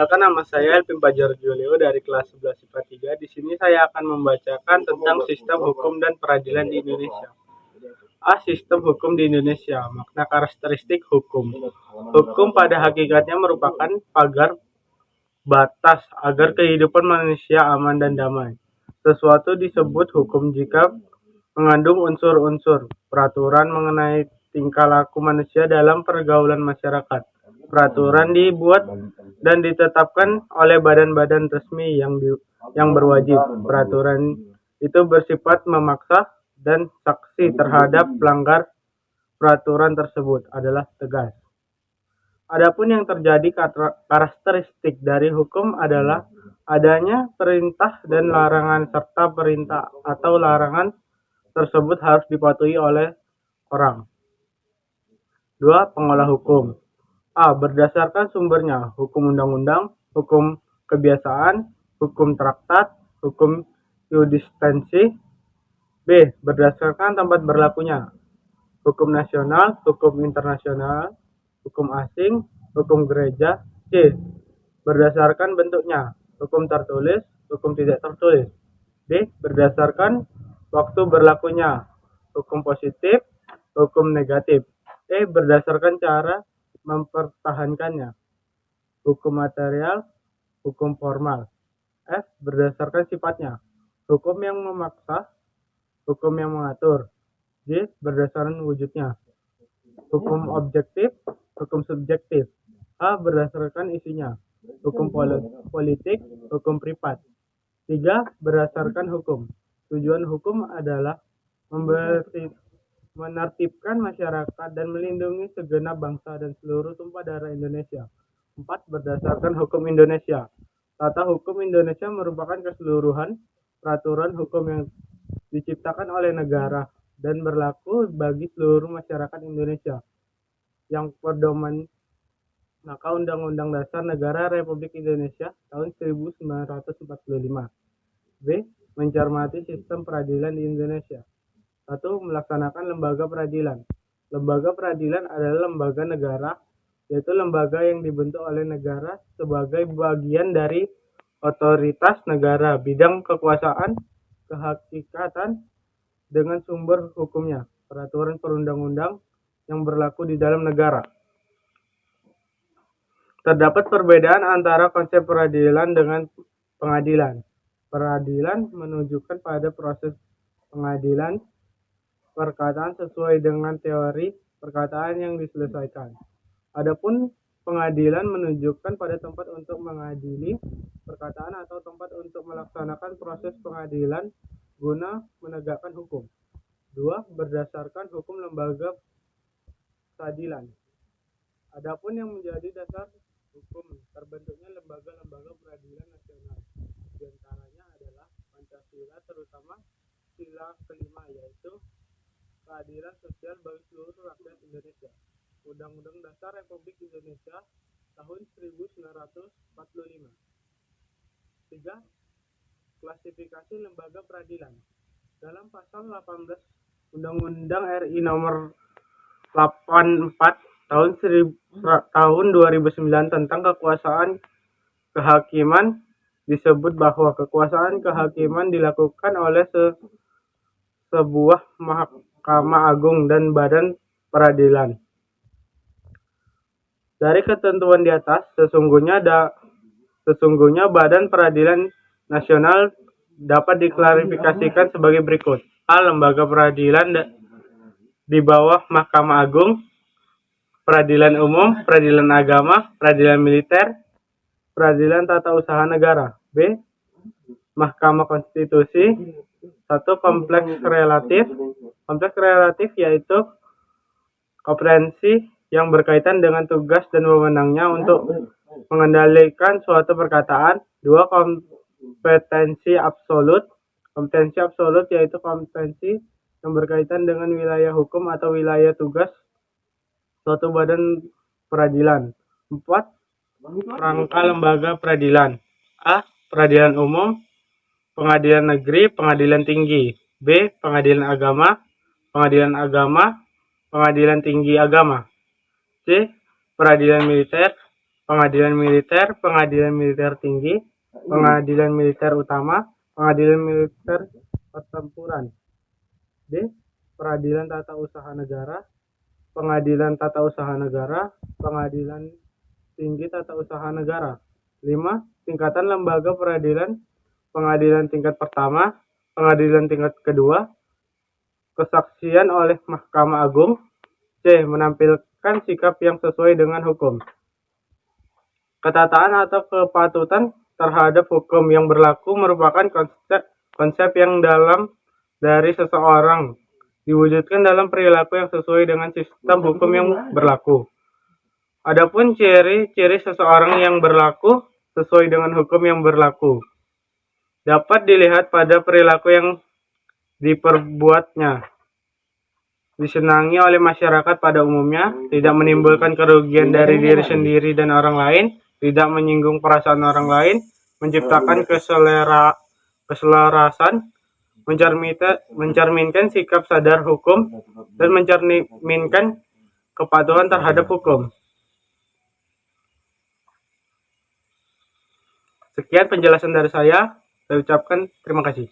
Perkenalkan, nama saya Elvin Fajar Julio dari kelas 11 IPA 3. Di sini saya akan membacakan tentang sistem hukum dan peradilan di Indonesia. Sistem hukum di Indonesia. Makna karakteristik hukum. Hukum pada hakikatnya merupakan pagar batas agar kehidupan manusia aman dan damai. Sesuatu disebut hukum jika mengandung unsur-unsur peraturan mengenai tingkah laku manusia dalam pergaulan masyarakat. Peraturan dibuat dan ditetapkan oleh badan-badan resmi yang berwajib. Peraturan itu bersifat memaksa dan sanksi terhadap pelanggar peraturan tersebut adalah tegas. Adapun yang terjadi karakteristik dari hukum adalah adanya perintah dan larangan, serta perintah atau larangan tersebut harus dipatuhi oleh orang. 2. Pengolah hukum. Berdasarkan sumbernya, hukum undang-undang, hukum kebiasaan, hukum traktat, hukum jurisprudensi. B. Berdasarkan tempat berlakunya, hukum nasional, hukum internasional, hukum asing, hukum gereja. C. Berdasarkan bentuknya, hukum tertulis, hukum tidak tertulis. D. Berdasarkan waktu berlakunya, hukum positif, hukum negatif. E. Berdasarkan cara mempertahankannya, hukum material, hukum formal. F. Berdasarkan sifatnya, hukum yang memaksa, hukum yang mengatur. G. Berdasarkan wujudnya, hukum objektif, hukum subjektif. A. Berdasarkan isinya, hukum politik, hukum privat. 3. Berdasarkan hukum. Tujuan hukum adalah menertibkan masyarakat dan melindungi segenap bangsa dan seluruh tumpah darah Indonesia. 4. Berdasarkan hukum Indonesia. Tata hukum Indonesia merupakan keseluruhan peraturan hukum yang diciptakan oleh negara dan berlaku bagi seluruh masyarakat Indonesia yang pedoman maka Undang-Undang Dasar Negara Republik Indonesia tahun 1945. B. Mencermati sistem peradilan di Indonesia. 1. Melaksanakan lembaga peradilan. Lembaga peradilan adalah lembaga negara, yaitu lembaga yang dibentuk oleh negara sebagai bagian dari otoritas negara, bidang kekuasaan, kehakikatan, dengan sumber hukumnya, peraturan perundang-undang yang berlaku di dalam negara. Terdapat perbedaan antara konsep peradilan dengan pengadilan. Peradilan menunjukkan pada proses pengadilan perkataan sesuai dengan teori perkataan yang diselesaikan. Adapun pengadilan menunjukkan pada tempat untuk mengadili perkataan atau tempat untuk melaksanakan proses pengadilan guna menegakkan hukum. 2. Berdasarkan hukum lembaga peradilan. Adapun yang menjadi dasar hukum terbentuknya lembaga-lembaga peradilan nasional. Di antaranya adalah Pancasila, terutama sila kelima, yaitu keadilan sosial bagi seluruh rakyat Indonesia. Undang-Undang Dasar Republik Indonesia tahun 1945. 3. Klasifikasi lembaga peradilan. Dalam pasal 18 Undang-Undang RI nomor 84 tahun 2009 tentang kekuasaan kehakiman disebut bahwa kekuasaan kehakiman dilakukan oleh sebuah Mahkamah Agung dan Badan Peradilan. Dari ketentuan di atas, sesungguhnya Badan Peradilan Nasional dapat diklarifikasikan sebagai berikut. A. Lembaga peradilan di bawah Mahkamah Agung, peradilan umum, peradilan agama, peradilan militer, peradilan tata usaha negara. B. Mahkamah Konstitusi. 1. Kompleks relatif. Kompleks relatif yaitu kompetensi yang berkaitan dengan tugas dan wewenangnya untuk mengendalikan suatu perkataan. 2. Kompetensi absolut. Kompetensi absolut yaitu kompetensi yang berkaitan dengan wilayah hukum atau wilayah tugas suatu badan peradilan. 4. Rangka lembaga peradilan. A. Peradilan umum, pengadilan negeri, pengadilan tinggi. B. Pengadilan agama, pengadilan tinggi agama. C. Peradilan militer, pengadilan militer tinggi, pengadilan militer utama, pengadilan militer pertempuran. D. Peradilan tata usaha negara, pengadilan tata usaha negara, pengadilan tinggi tata usaha negara. 5. Tingkatan lembaga peradilan, pengadilan tingkat pertama, pengadilan tingkat kedua, kesaksian oleh Mahkamah Agung. C. Menampilkan sikap yang sesuai dengan hukum. Ketaatan atau kepatutan terhadap hukum yang berlaku merupakan konsep yang dalam dari seseorang diwujudkan dalam perilaku yang sesuai dengan sistem hukum yang berlaku. Adapun ciri-ciri seseorang yang berlaku sesuai dengan hukum yang berlaku dapat dilihat pada perilaku yang diperbuatnya. Disenangi oleh masyarakat pada umumnya, tidak menimbulkan kerugian dari diri sendiri dan orang lain, tidak menyinggung perasaan orang lain, menciptakan keselarasan, mencerminkan sikap sadar hukum, dan mencerminkan kepatuhan terhadap hukum. Sekian penjelasan dari saya ucapkan terima kasih.